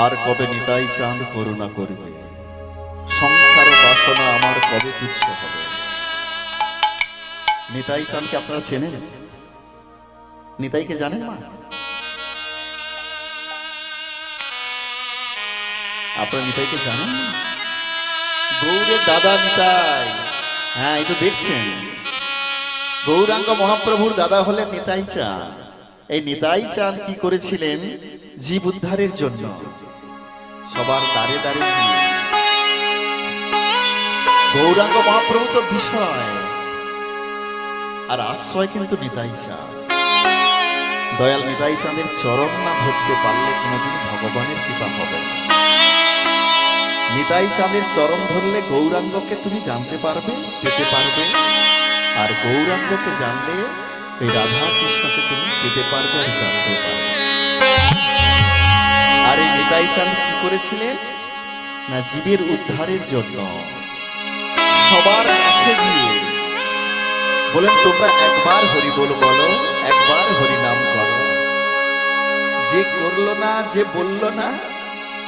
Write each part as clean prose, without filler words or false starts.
আর কবে নিতাই চাঁদ করুণা করবে, সংসার বাসনা আমার কবে তুচ্ছ হবে। নিতাই চাঁদকে আপনারা চেনেন? নিতাইকে জানেন মা? আপনারা নিতাইকে জানেন না? গৌরের দাদা নিতাই। হ্যাঁ, এই তো দেখছেন গৌরাঙ্গ মহাপ্রভুর দাদা হলেন নিতাই চাঁদ। এই নিতাই চাঁদ কি করেছিলেন? জীব উদ্ধারের জন্য সবার দ্বারে দ্বারে গৌরাঙ্গ মহাপ্রভু তো বিষয় আর আশ্রয় কিন্তু নিতাই চাঁদ। দয়াল নিতাই চাঁদের চরণ না ধরতে পারলে কোনোদিন ভগবানের কৃপা হবে না। নিতাই চাঁদের চরণ ধরলে গৌরাঙ্গকে তুমি জানতে পারবে, পেতে পারবে, আর গৌরাঙ্গকে জানলে এই রাধা কৃষ্ণকে তুমি পেতে পারবে আর জানতে পারবে। আর এই নিতাই চাঁদ কি করেছিলেন না, জীবের উদ্ধারের জন্য সবার কাছে গিয়ে বলেন, তোমরা একবার হরি বল বলো, একবার হরি নাম করো। যে করলো না, যে বলল না,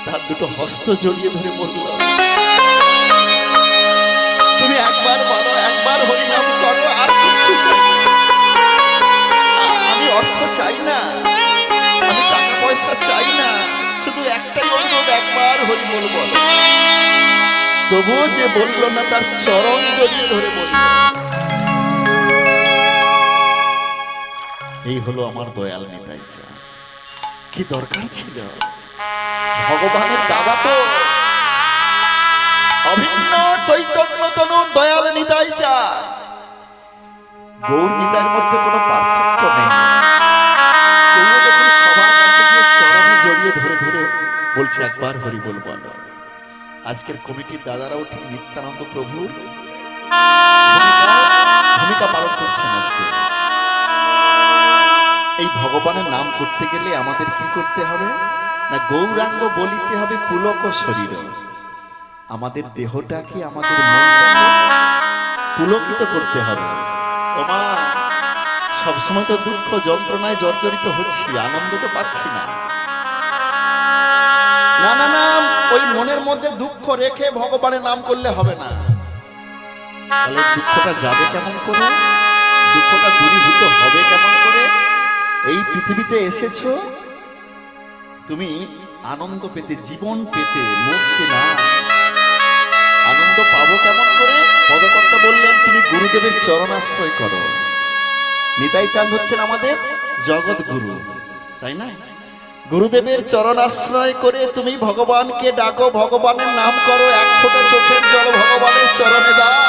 তার দুটো হস্ত জড়িয়ে ধরে বলল, তুমি একবার বলো, একবার হরি নাম করো, আর কিছু চাই না। আমি অর্থ চাই না, আমি টাকা পয়সা চাই না, শুধু একটাই অনুরোধ, একবার হরি বল বলো। তবুও যে বলল না, তার চরণ জড়িয়ে ধরে বলল। এই হলো আমার দয়াল নিতাই চাঁদ। কি দরকার ছিল? ভগবানের দাদা তো, অভিন্ন চৈতন্য তনুর দয়াল নিতাই চাঁদ। গৌর নিতাইয়ের মধ্যে কোনো পার্থক্য নেই। তবুও দেখুন সবার কাছে গিয়ে চরণে জড়িয়ে ধরে ধরে বলছে, একবার হরি বল বলো। আজকের কমিটির দাদারাও ঠিক নিত্যানন্দ প্রভুর ভূমিকা পালন করছেন। আজকে এই ভগবানের নাম করতে গেলে আমাদের কি করতে হবে না, গৌরাঙ্গ বলিতে হবে পুলক শরীর। আমাদের দেহটাকে, আমাদের মনটাকে পুলকিত করতে হবে। ও মা, সবসময় তো দুঃখ যন্ত্রণায় জর্জরিত হচ্ছি, আনন্দ তো পাচ্ছি না। না না না, ওই মনের মধ্যে দুঃখ রেখে ভগবানের নাম করলে হবে না। তাহলে দুঃখটা যাবে কেমন করে, দুঃখটা দূরীভূত হবে কেমন করে? এই পৃথিবীতে এসেছো তুমি আনন্দ পেতে, জীবন পেতে, মুক্তি না। আনন্দ পাবো কেমন করে? পদকর্তা বললেন, তুমি গুরুদেবের চরণাশ্রয় করো। নিতাই চাঁদ হচ্ছেন আমাদের জগৎ গুরু, তাই না? গুরুদেবের চরণাশ্রয় করে তুমি ভগবানকে ডাকো, ভগবানের নাম করো, এক ফোঁটা চোখের জল ভগবানের চরণে দাও।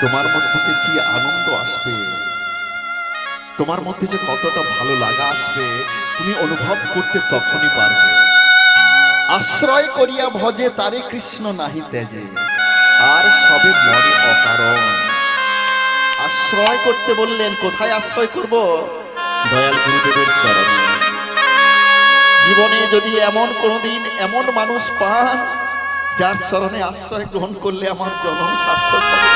তোমার মধ্যে যে কি আনন্দ আসবে, তোমার মধ্যে যে কতটা ভালো লাগা আসবে, তুমি অনুভব করতে তখনই পারবে। আশ্রয় করিয়া ভজে তারে কৃষ্ণ নাহি তেজে, আর সবে মরে অকারণ। আশ্রয় করতে বললেন, কোথায় আশ্রয় করব? দয়াল গুরুদেবের চরণে। জীবনে যদি এমন কোনদিন এমন মানুষ পান যার চরণে আশ্রয় গ্রহণ করলে আমার জন্ম সার্থক হবে,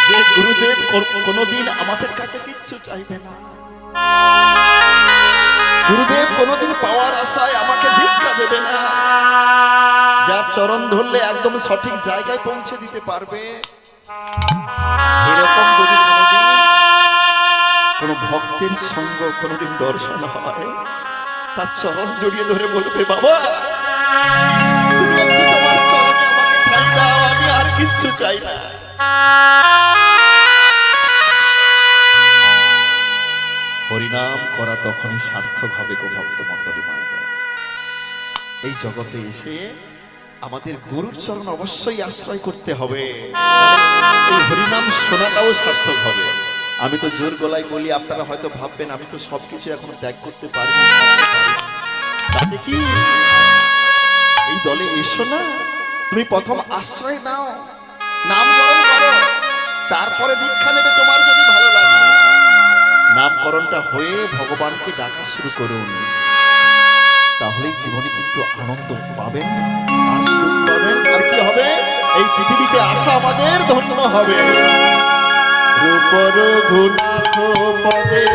যে গুরুদেব কোনদিন আমাদের কাছে কিচ্ছু চাইবে না, গুরুদেব কোনদিন পাওয়ার আশায় আমাকে ভিক্ষা দেবে না, যার চরণ ধরলে একদম সঠিক জায়গায় পৌঁছে দিতে পারবে, এরকম যদি কোনদিন কোন ভক্তের সঙ্গ কোনদিন দর্শন হয়, তার চরণ জড়িয়ে ধরে বলবে, বাবা তুমি একটু তোমার চরণে আমাকে ঠাঁই দাও, আমি আর কিচ্ছু চাই না। হরিনাম করা তখনই সার্থক হবে গো ভক্ত মণ্ডলী মায়েরা। এই জগতে এসে আমাদের গুরুর চরণ অবশ্যই আশ্রয় করতে হবে, এই হরিনাম শোনাটাও সার্থক হবে। আমি তো জোর গলায় বলি, আপনারা হয়তো ভাববেন আমি তো সবকিছু এখন ত্যাগ করতে পারি, তাতে কি? এই দলে এসো না, তুমি প্রথম আশ্রয় নাও, নামকরণ করো, তারপরে দীক্ষা নেবে তোমার যদি ভালো লাগে। নামকরণটা হয়ে ভগবানকে ডাকা শুরু করুন, তাহলে জীবনে কিন্তু আনন্দ পাবেন, আর সুখ পাবেন, আর কি হবে? এই পৃথিবীতে আসা আমাদের ধন্য হবে। রূপ রঘুনাথ পদে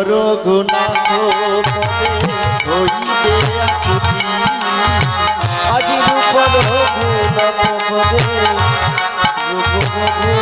রঘুনাথ পদে হইবে আকুতি। আজি রূপ রঘুনাথ পদে নাথ পদে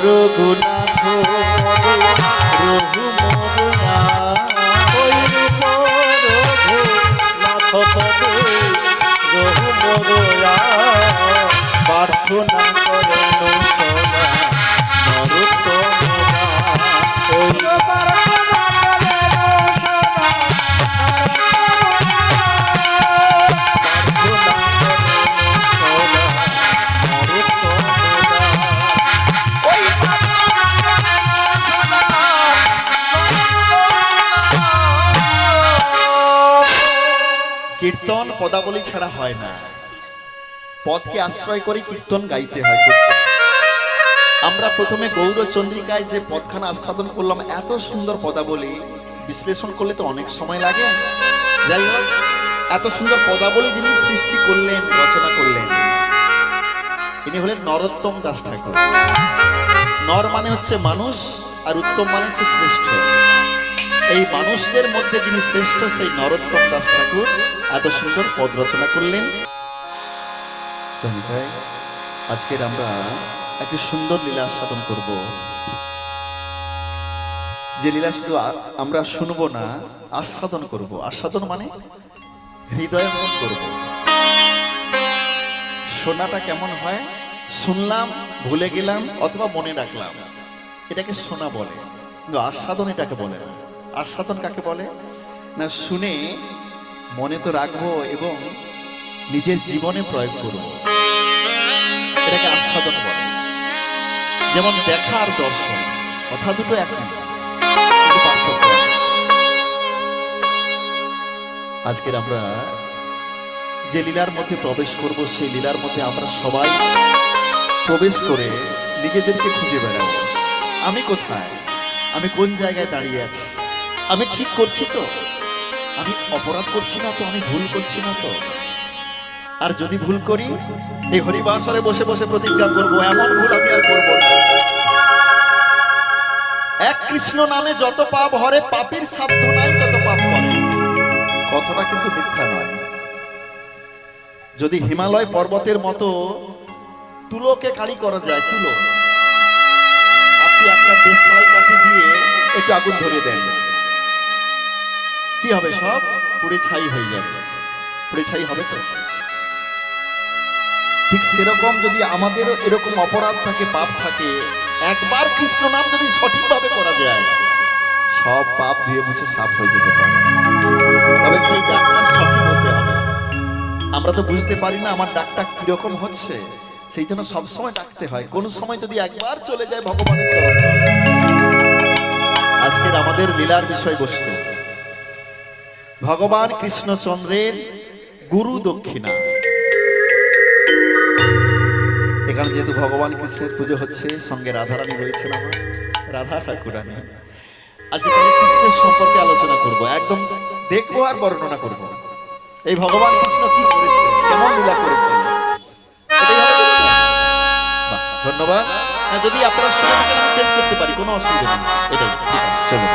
রঘুনাথ রঘু মরুনা ওই রূপ রঘুনাথ পদে রঘু মরুনা প্রার্থনা করেন সদা নরোত্তমা ওই প্রার্থনা করেন সদা কীর্তন পদাবলী ছাড়া হয় না, পদকে আশ্রয় করে কীর্তন গাইতে হয়। আমরা প্রথমে গৌরচন্দ্রিকায় যে পদখানা আস্বাদন করলাম, এত সুন্দর পদাবলী বিশ্লেষণ করলে তো অনেক সময় লাগে। যাই হোক, এত সুন্দর পদাবলী যিনি সৃষ্টি করলেন, রচনা করলেন, তিনি হলেন নরোত্তম দাস ঠাকুর। নর মানে হচ্ছে মানুষ, আর উত্তম মানে হচ্ছে শ্রেষ্ঠ। এই মানুষদের মধ্যে যিনি শ্রেষ্ঠ, সেই নরোত্তম দাস ঠাকুর এত সুন্দর পদ রচনা করলেন। আজকের আমরা একটি সুন্দর লীলা আস্বাদন করব, যে লীলা শুধু আমরা শুনবো না, আস্বাদন করব। আস্বাদন মানে হৃদয়ঙ্গম করব। শোনাটা কেমন হয়? শুনলাম, ভুলে গেলাম, অথবা মনে রাখলাম, এটাকে শোনা বলে। কিন্তু আস্বাদন এটাকে বলে না। আস্বাদন কাকে বলে না? শুনে মনে তো রাখবো এবং নিজের জীবনে প্রয়োগ করব, এটাকে আস্বাদন বলে। যেমন দেখা আর দর্শন, কথা দুটো একই, কিন্তু পার্থক্য আছে। আজকের আমরা যে লীলার মধ্যে প্রবেশ করব, সেই লীলার মধ্যে আমরা সবাই প্রবেশ করে নিজেদেরকে খুঁজে বেড়াবো। আমি কোথায়? আমি কোন জায়গায় দাঁড়িয়ে আছি? আমি ঠিক করছি তো? আমি অপরাধ করছি না তো? আমি ভুল করছি না তো? আর যদি ভুল করি, এই হরিবাসরে বসে বসে প্রতিজ্ঞা করবো, এমন ভুল আমি আর করবো না। এক কৃষ্ণ নামে যত পাপ হরে, পাপের সাধ্য নাই তত পাপ করে। কথাটা কিন্তু মিথ্যা নয়। যদি হিমালয় পর্বতের মতো তুলোকে কালি করা যায়, তুলো, আপনি একটা দেশলাই কাঠি দিয়ে একটু আগুন ধরে দেন, কি হবে? সব পুড়ে ছাই হয়ে যাবে। পুড়ে ছাই হবে তো? ঠিক সেরকম যদি আমাদের এরকম অপরাধ থাকে, পাপ থাকে, একবার কৃষ্ণ নাম যদি সঠিকভাবে করা যায়, সব পাপ ধুয়ে মুছে সাফ হয়ে যেতে পারে। তবে সেই ডাকটা সঠিক হতে হবে। আমরা তো বুঝতে পারি না আমার ডাকটা কিরকম হচ্ছে, সেই জন্য সবসময় ডাকতে হয়। কোন সময় যদি একবার চলে যায় ভগবানের চরণ। আজকের আমাদের লীলার বিষয়বস্তু ভগবান কৃষ্ণচন্দ্রের গুরু দক্ষিণা। এখানে যেহেতু ভগবান কৃষ্ণের পুজো হচ্ছে, সঙ্গে রাধারানী রয়েছেন, আমার রাধা ঠাকুরানী। আজকে তাহলে কৃষ্ণের সম্পর্কে আলোচনা করব, একদম দেখবো আর বর্ণনা করব। এই ভগবান কৃষ্ণ কি করেছে, কেমন লীলা করেছে, এটাই হবে তো? বাহ, ধন্যবাদ। হ্যাঁ, যদি আপনারা শুনে থাকেন আমি চেঞ্জ করতে পারি, কোনো অসুবিধা নেই। এটাই ঠিক আছে, চলো।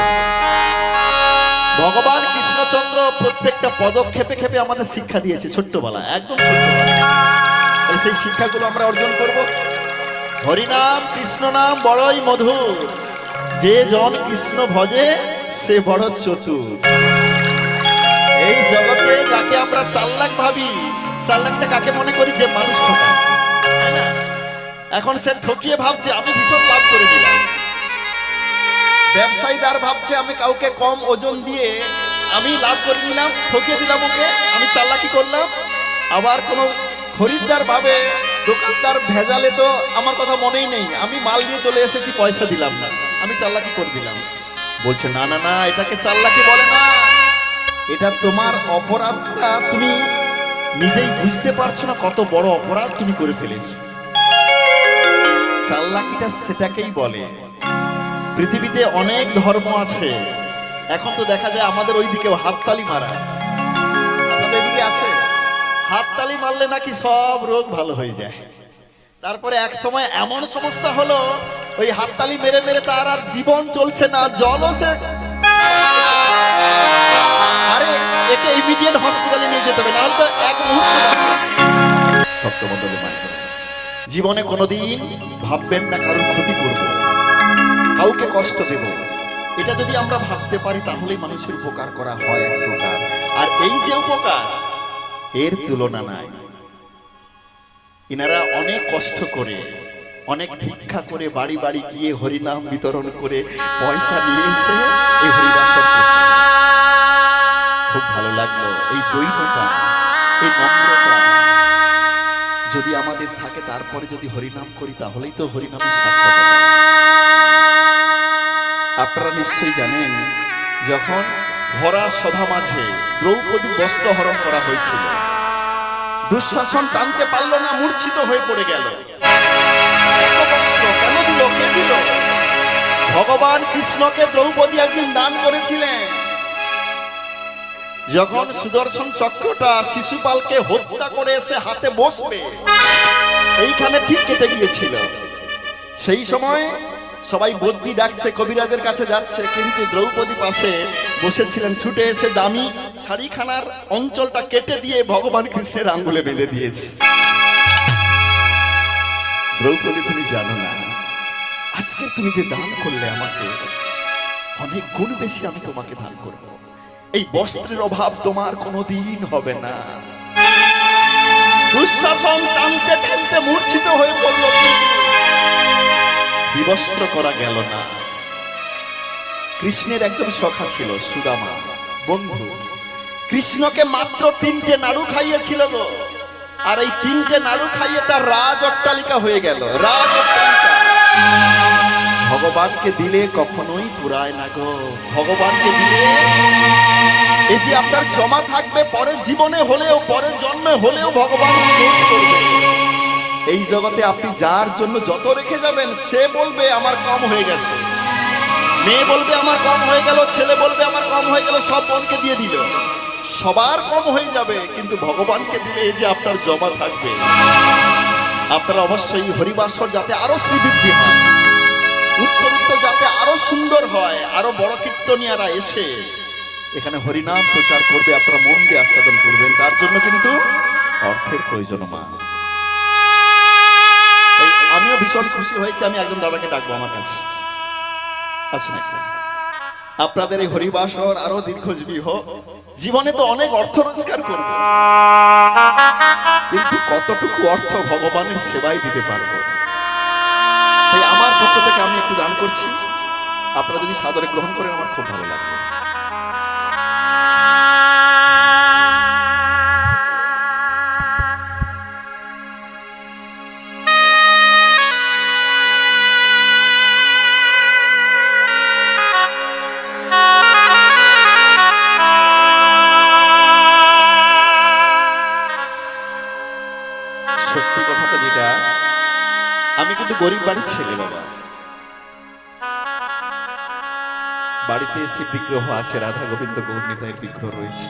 ভগবান কৃষ্ণচন্দ্র প্রত্যেকটা পদক্ষেপে ক্ষেপে আমাদের শিক্ষা দিয়েছে ছোট্টবেলা, একদম ছোট্টবেলা। তাহলে সেই শিক্ষাগুলো আমরা অর্জন করব। হরিনাম কৃষ্ণ নাম বড়ই মধুর, যে জন কৃষ্ণ ভজে সে বড় চতুর। এই জগতে যাকে আমরা চালাক ভাবি, চালাকটা কাকে মনে করি? যে মানুষ ঠকায়, তাই না? এখন সে ঠকিয়ে ভাবছে আমি ভীষণ লাভ করে নিলাম। ব্যবসায়ীদার ভাবছে আমি কাউকে কম ওজন দিয়ে আমি লাভ করে নিলাম, ঠকিয়ে দিলাম ওকে, আমি চালাকি করলাম। আবার কোনো খরিদ্দার ভাবে দোকানদার ভেজালে তো আমার কথা মনেই নেই, আমি মাল নিয়ে চলে এসেছি, পয়সা দিলাম না, আমি চালাকি করে দিলাম। বলছে না না না, এটাকে চালাকি বলে না, এটা তোমার অপরাধটা তুমি নিজেই বুঝতে পারছো না, কত বড় অপরাধ তুমি করে ফেলেছো। চালাকিটা সেটাকেই বলে। পৃথিবীতে অনেক ধর্ম আছে, এখন তো দেখা যায় আমাদের ওই দিকেও হাততালি মারা, আমাদের এদিকে আছে, হাততালি মারলে নাকি সব রোগ ভালো হয়ে যায়। তারপরে এক সময় এমন সমস্যা হলো, ওই হাততালি মেরে মেরে তার আর জীবন চলছে না, জলও সে, আরে একে ইমিডিয়েট হসপিটালে নিয়ে যেতে হবে, নাহলে তো এক মুহূর্তে। ভক্তমণ্ডলী মায়ের, জীবনে কোনোদিন ভাববেন না কারোর ক্ষতি করব, কাউকে কষ্ট দেব। এটা যদি আমরা ভাবতে পারি তাহলেই মানুষের উপকার করা হয় এক প্রকার। আর এই যে উপকার, এর তুলনা নাই। ইনারা অনেক কষ্ট করে, অনেক ভিক্ষা করে, বাড়ি বাড়ি গিয়ে হরিনাম বিতরণ করে পয়সা নিয়ে এসে এই হরিবাসর করছে। খুব ভালো লাগলো এই দৈন্যতা, এই নম্রতা যদি আমাদের থাকে, তারপরে যদি হরিনাম করি তাহলেই তো হরিনামের সার্থকতা। আপনারা নিশ্চয়ই জানেন, যখন ভরা সভা মাঝে দ্রৌপদী বস্ত্র হরণ করা হয়েছিল, দুঃশাসন টানতে পারল না, মূর্ছিত হয়ে পড়ে গেল। এত বস্ত্র কেন দিল? কে দিল? ভগবান কৃষ্ণকে দ্রৌপদী একদিন দান করেছিলেন। যখন সুদর্শন চক্রটা শিশুপালকে হত্যা করে এসে হাতে বসবে, এইখানে ঠিক কেটে গিয়েছিল। সেই সময় সবাই বদ্যি ডাকছে, কবিরাজের কাছে যাচ্ছে, কিন্তু দ্রৌপদী পাশে বসেছিলেন, ছুটে এসে দামি শাড়িখানার অঞ্চলটা কেটে দিয়ে ভগবান কৃষ্ণের আঙ্গুলে বেঁধে দিয়েছে। দ্রৌপদী, তুমি জানো না, আজকে তুমি যে দান করলে আমাকে, অনেক গুণ বেশি আমি তোমাকে দান করব। এই বস্ত্রের অভাব তোমার কোনোদিন হবে না। দুঃশাসন টানতে টানতে মূর্ছিত হয়ে পড়ল, বিবস্ত্র করা গেল না। কৃষ্ণের একজন সখা ছিল সুদামা, বন্ধু। কৃষ্ণকে মাত্র 3টে নাড়ু খাইয়েছিল গো, আর এই 3টে নাড়ু খাইয়ে তার রাজ অট্টালিকা হয়ে গেল, রাজ অট্টালিকা। ভগবানকে দিলে কখনোই পুরায় না গো, ভগবানকে দিলে এই যে আপনার জমা থাকবে, পরের জীবনে হলেও, পরের জন্মে হলেও ভগবান শোধ করবে। এই জগতে আপনি যার জন্য যত রেখে যাবেন, সে বলবে আমার কম হয়ে গেছে, মেয়ে বলবে আমার কম হয়ে গেল, ছেলে বলবে আমার কম হয়ে গেল, সব বোনকে দিয়ে দিল, সবার কম হয়ে যাবে। কিন্তু ভগবানকে দিলে এই যে আপনার জমা থাকবে। আপনারা অবশ্যই হরিবাসর যাতে আরো শ্রীবৃদ্ধি হয়, উত্তর উত্তর যাতে আরো সুন্দর হয়, আরো বড় কীর্তনিয়ারা এসে এখানে হরিনাম প্রচার করবে, আপনারা মন দিয়ে আস্বাদন করবেন। তার জন্য কিন্তু অর্থের প্রয়োজন। মা, আমিও ভীষণ খুশি হয়েছি, আমি একজন দাদাকে ডাকবো আমার কাছে, আসুন একবার। আপনাদের এই হরিবাসর আরো দীর্ঘজীবী হোক। জীবনে তো অনেক অর্থ রোজগার করব, কিন্তু কতটুকু অর্থ ভগবানের সেবায় দিতে পারবো? তাই আমার পক্ষ থেকে আমি একটু দান করছি, আপনারা যদি সাদরে গ্রহণ করেন আমার খুব ভালো লাগবে। সত্যি কথাটা যেটা, আমি কিন্তু গরিব বাড়ির ছেলে বাবা। বাড়িতে শিব বিগ্রহ আছে, রাধা গোবিন্দ গৌরনিতাইয়ের বিগ্রহ রয়েছে,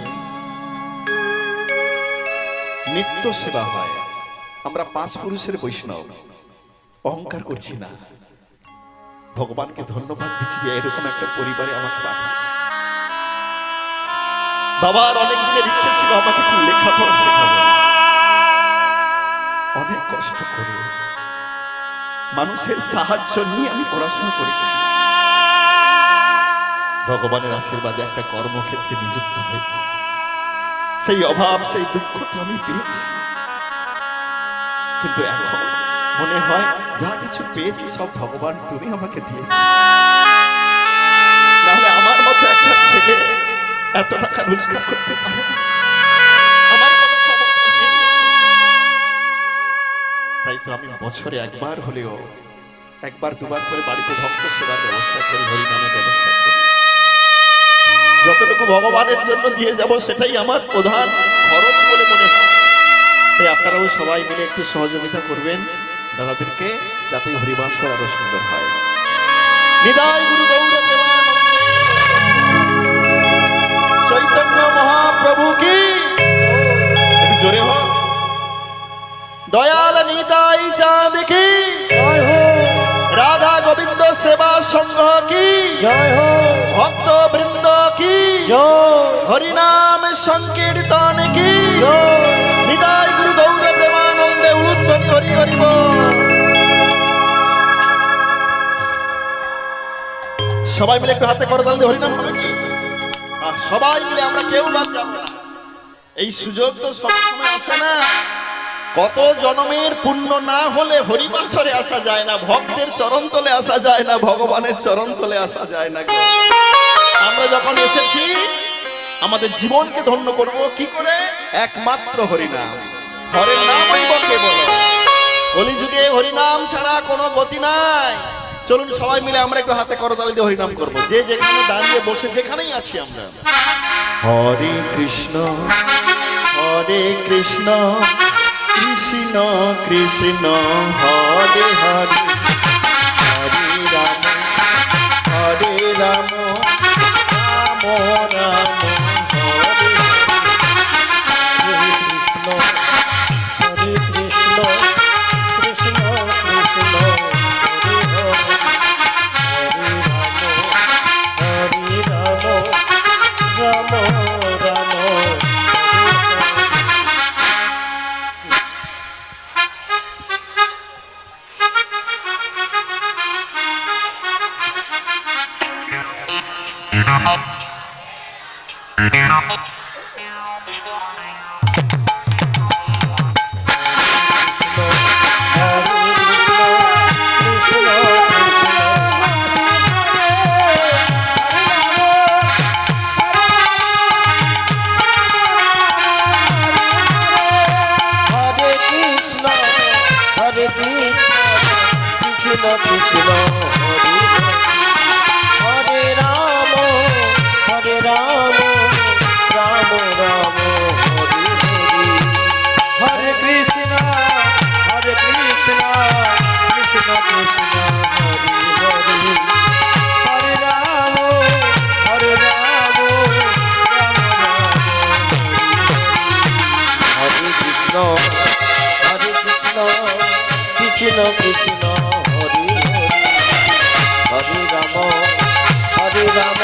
নিত্য সেবা হয়। আমরা 5 পুরুষের বৈষ্ণব, অহংকার করছি না, ভগবানকে ধন্যবাদ দিচ্ছি যে এরকম একটা পরিবারে আমাকে পাঠিয়েছে। বাবার অনেক দিনের ইচ্ছে ছিল আমাকে একটু লেখাপড়া শেখাবে, অনেক কষ্ট করে মানুষের সাহায্য নিয়ে আমি পড়াশোনা করেছি। ভগবানের আশীর্বাদে একটা কর্মক্ষেত্রে নিযুক্ত হয়েছি। সেই অভাব, সেই দুঃখ তো আমি পেয়েছি, কিন্তু এখন মনে হয় যা কিছু পেয়েছি সব ভগবান তুমি আমাকে দিয়েছি। নাহলে আমার মতো একটা ছেলে এত টাকা রোজগার করতে পারে না, আমার কোনো ক্ষমতা নেই। তাই তো আমি বছরে একবার হলেও, একবার দুবার করে বাড়িতে ভক্ত সেবার ব্যবস্থা করি, হরিনামের ব্যবস্থা করি। যতটুকু ভগবানের জন্য দিয়ে যাব সেটাই আমার প্রধান খরচ বলে মনে হয়। তাই আপনারাও সবাই মিলে একটু সহযোগিতা করবেন দাদাদেরকে, যাতে হরিবাসর আরো সুন্দর হয়। নিতাই গুরু গৌর প্রেমানন্দে, চৈতন্য মহাপ্রভু কি, একটু জোরে হ, দয়াল নিতাই চাঁদ কি, জয় হো, রাধা গোবিন্দ সেবা সংঘ কি, জয় হো, ভক্ত বৃন্দ কি, জয়, হরিনাম সংকীর্তন কি, জয়। নিতাই গুরু গৌর প্রেমানন্দে, উলুধ্বনি হরি হরি বল। সবাই মিলে একটু হাতে করতাল দিয়ে হরিনাম হবে কি? সবাই মিলে, আমরা কেউ বাদ যাব না। এই সুযোগ তো সবসময় আসে না। কত জন্মের পুণ্য না হলে হরিবাসরে আসা যায় না, ভক্তের চরণ তলে আসা যায় না, ভগবানের চরণ তলে আসা যায় না। আমরা যখন এসেছি আমাদের জীবনকে ধন্য করব কি করে? একমাত্র হরিনাম, হরের নামই বটে বলো। কলিযুগে হরিনাম ছাড়া কোনো গতি নাই। চলুন সবাই মিলে আমরা একটু হাতে করতালি দিয়ে হরিনাম করব, যে যেখানে দাঁড়িয়ে বসে যেখানেই আছি আমরা। হরে কৃষ্ণ হরে কৃষ্ণ, কৃষ্ণ কৃষ্ণ হরে হরে, হরে রাম হরে রাম, রাম রাম হরে হরে, হরে কৃষ্ণ, কৃষ্ণ কৃষ্ণ হরে হরে, হরে রাম, রাম রাম হরে হরে। কৃষ্ণ হরে রাম, হরে রাম, রাম রাম হরে হরে, হরে কৃষ্ণ, হরে কৃষ্ণ, কৃষ্ণ কৃষ্ণ হরে হরে, হরে রাম, হরে রাম, রাম রাম হরে কৃষ্ণ, হরে কৃষ্ণ, কৃষ্ণ কৃষ্ণ হরে হরে, হরে রাম, হরে রাম,